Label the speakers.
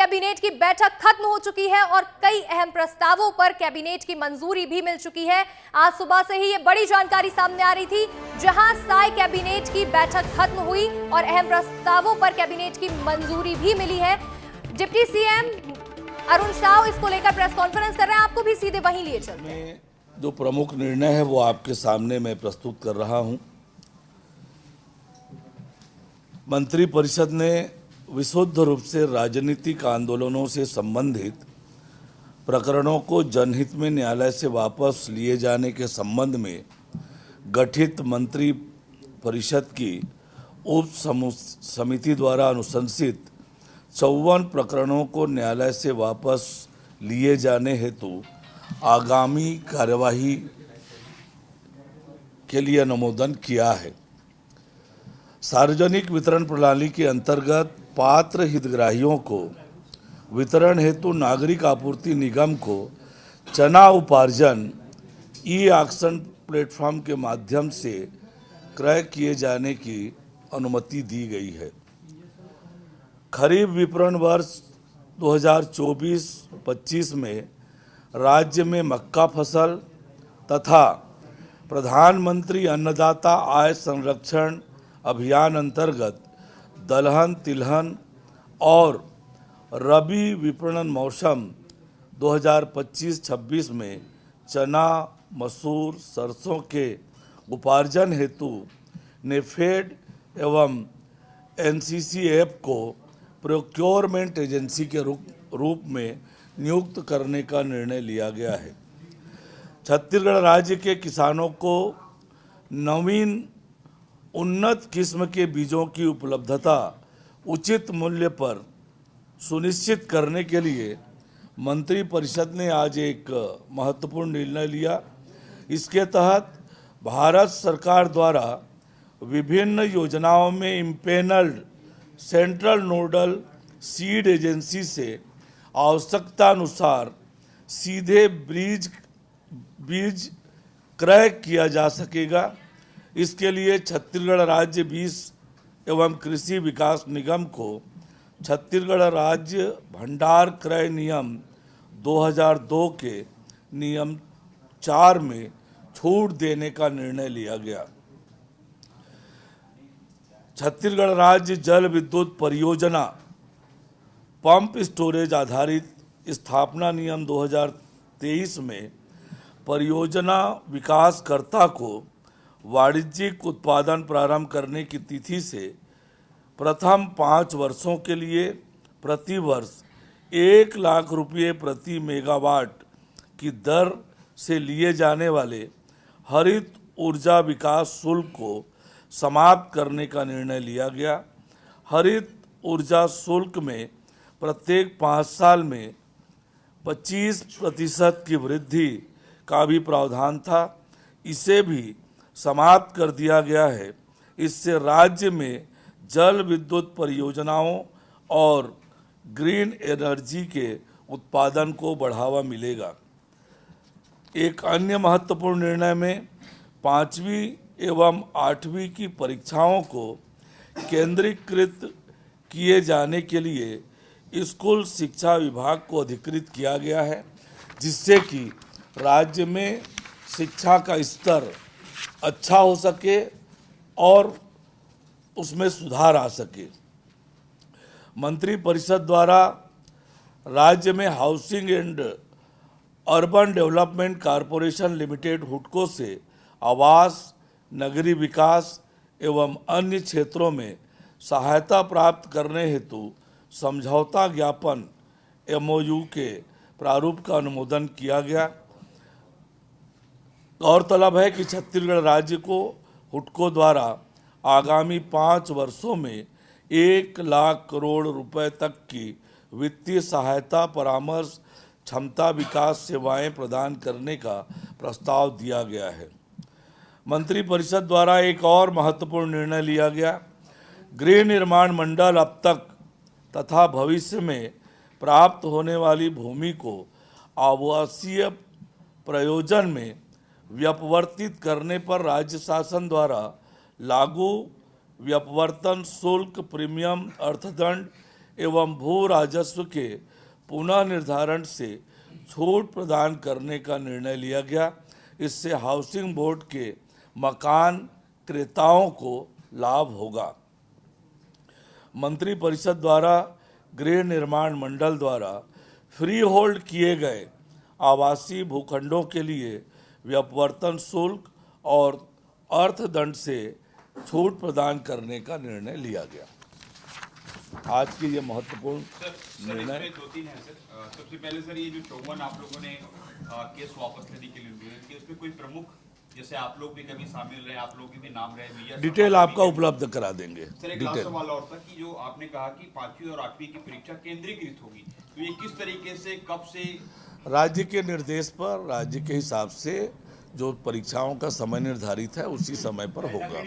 Speaker 1: Cabinet की बैठक खत्म हो चुकी है और कई अहम प्रस्तावों पर कैबिनेट की मंजूरी भी मिल चुकी है। आज सुबह से ही ये बड़ी जानकारी सामने आ रही थी, जहां साय कैबिनेट की बैठक खत्म हुई और अहम प्रस्तावों पर कैबिनेट की मंजूरी भी मिली है। डिप्टी सीएम अरुण साव इसको लेकर प्रेस कॉन्फ्रेंस कर रहे हैं, आपको भी सीधे वहीं लिए चलते हैं।
Speaker 2: जो प्रमुख निर्णय है वो आपके सामने मैं प्रस्तुत कर रहा हूं। मंत्रिपरिषद ने विशुद्ध रूप से राजनीतिक आंदोलनों से संबंधित प्रकरणों को जनहित में न्यायालय से वापस लिए जाने के संबंध में गठित मंत्री परिषद की उप समिति द्वारा अनुशंसित 54 प्रकरणों को न्यायालय से वापस लिए जाने हेतु आगामी कार्यवाही के लिए अनुमोदन किया है। सार्वजनिक वितरण प्रणाली के अंतर्गत पात्र हितग्राहियों को वितरण हेतु नागरिक आपूर्ति निगम को चना उपार्जन ई ऑक्शन प्लेटफॉर्म के माध्यम से क्रय किए जाने की अनुमति दी गई है। खरीफ विपणन वर्ष 2024-25 में राज्य में मक्का फसल तथा प्रधानमंत्री अन्नदाता आय संरक्षण अभियान अंतर्गत दलहन, तिलहन और रबी विपणन मौसम 2025-26 में चना, मसूर, सरसों के उपार्जन हेतु नेफेड एवं एनसीसीएफ को प्रोक्योरमेंट एजेंसी के रूप में नियुक्त करने का निर्णय लिया गया है। छत्तीसगढ़ राज्य के किसानों को नवीन उन्नत किस्म के बीजों की उपलब्धता उचित मूल्य पर सुनिश्चित करने के लिए मंत्रिपरिषद ने आज एक महत्वपूर्ण निर्णय लिया। इसके तहत भारत सरकार द्वारा विभिन्न योजनाओं में इम्पेनल्ड सेंट्रल नोडल सीड एजेंसी से आवश्यकता अनुसार सीधे बीज क्रय किया जा सकेगा। इसके लिए छत्तीसगढ़ राज्य बीज एवं कृषि विकास निगम को छत्तीसगढ़ राज्य भंडार क्रय नियम 2002 के नियम 4 में छूट देने का निर्णय लिया गया। छत्तीसगढ़ राज्य जल विद्युत परियोजना पंप स्टोरेज आधारित स्थापना नियम 2023 में परियोजना विकासकर्ता को वाणिज्यिक उत्पादन प्रारंभ करने की तिथि से प्रथम 5 वर्षों के लिए प्रति वर्ष 1 लाख रुपये प्रति मेगावाट की दर से लिए जाने वाले हरित ऊर्जा विकास शुल्क को समाप्त करने का निर्णय लिया गया। हरित ऊर्जा शुल्क में प्रत्येक 5 साल में 25% की वृद्धि का भी प्रावधान था, इसे भी समाप्त कर दिया गया है। इससे राज्य में जल विद्युत परियोजनाओं और ग्रीन एनर्जी के उत्पादन को बढ़ावा मिलेगा। एक अन्य महत्वपूर्ण निर्णय में 5वीं एवं 8वीं की परीक्षाओं को केंद्रीकृत किए जाने के लिए स्कूल शिक्षा विभाग को अधिकृत किया गया है, जिससे कि राज्य में शिक्षा का स्तर अच्छा हो सके और उसमें सुधार आ सके। मंत्रिपरिषद द्वारा राज्य में housing and urban development corporation limited हुडको से आवास, नगरीय विकास एवं अन्य क्षेत्रों में सहायता प्राप्त करने हेतु समझौता ज्ञापन MOU के प्रारूप का अनुमोदन किया गया। गौरतलब है कि छत्तीसगढ़ राज्य को हुडको द्वारा आगामी 5 वर्षों में 1 लाख करोड़ रुपए तक की वित्तीय सहायता, परामर्श, क्षमता विकास सेवाएं प्रदान करने का प्रस्ताव दिया गया है। मंत्रिपरिषद द्वारा एक और महत्वपूर्ण निर्णय लिया गया। गृह निर्माण मंडल अब तक तथा भविष्य में प्राप्त होने वाली भूमि को आवासीय प्रयोजन में व्यपवर्तित करने पर राज्य शासन द्वारा लागू व्यपवर्तन शुल्क, प्रीमियम, अर्थदंड एवं भू राजस्व के पुनः निर्धारण से छूट प्रदान करने का निर्णय लिया गया। इससे हाउसिंग बोर्ड के मकान क्रेताओं को लाभ होगा। मंत्रिपरिषद द्वारा गृह निर्माण मंडल द्वारा फ्री होल्ड किए गए आवासीय भूखंडों के लिए व्यपवर्तन शुल्क और अर्थदंड से छूट प्रदान करने का निर्णय लिया गया। आज की ये महत्वपूर्ण निर्णय।
Speaker 3: इसमें दो तीन है सर। सबसे पहले सर, ये जो 54 आप लोगों ने केस वापस लेने के लिए लिए कि उसमें कोई प्रमुख, जैसे आप लोग भी कभी शामिल रहे, आप लोग भी नाम रहे, भैया
Speaker 2: डिटेल आपका उपलब्ध करा देंगे।
Speaker 3: सर, एक लास्ट सवाल और था कि जो आपने कहा कि 5वीं और 8वीं की परीक्षा केंद्रीकृत होगी, तो ये किस तरीके से, कब से?
Speaker 2: राज्य के निर्देश पर, राज्य के हिसाब से जो परीक्षाओं का समय निर्धारित है उसी समय पर होगा।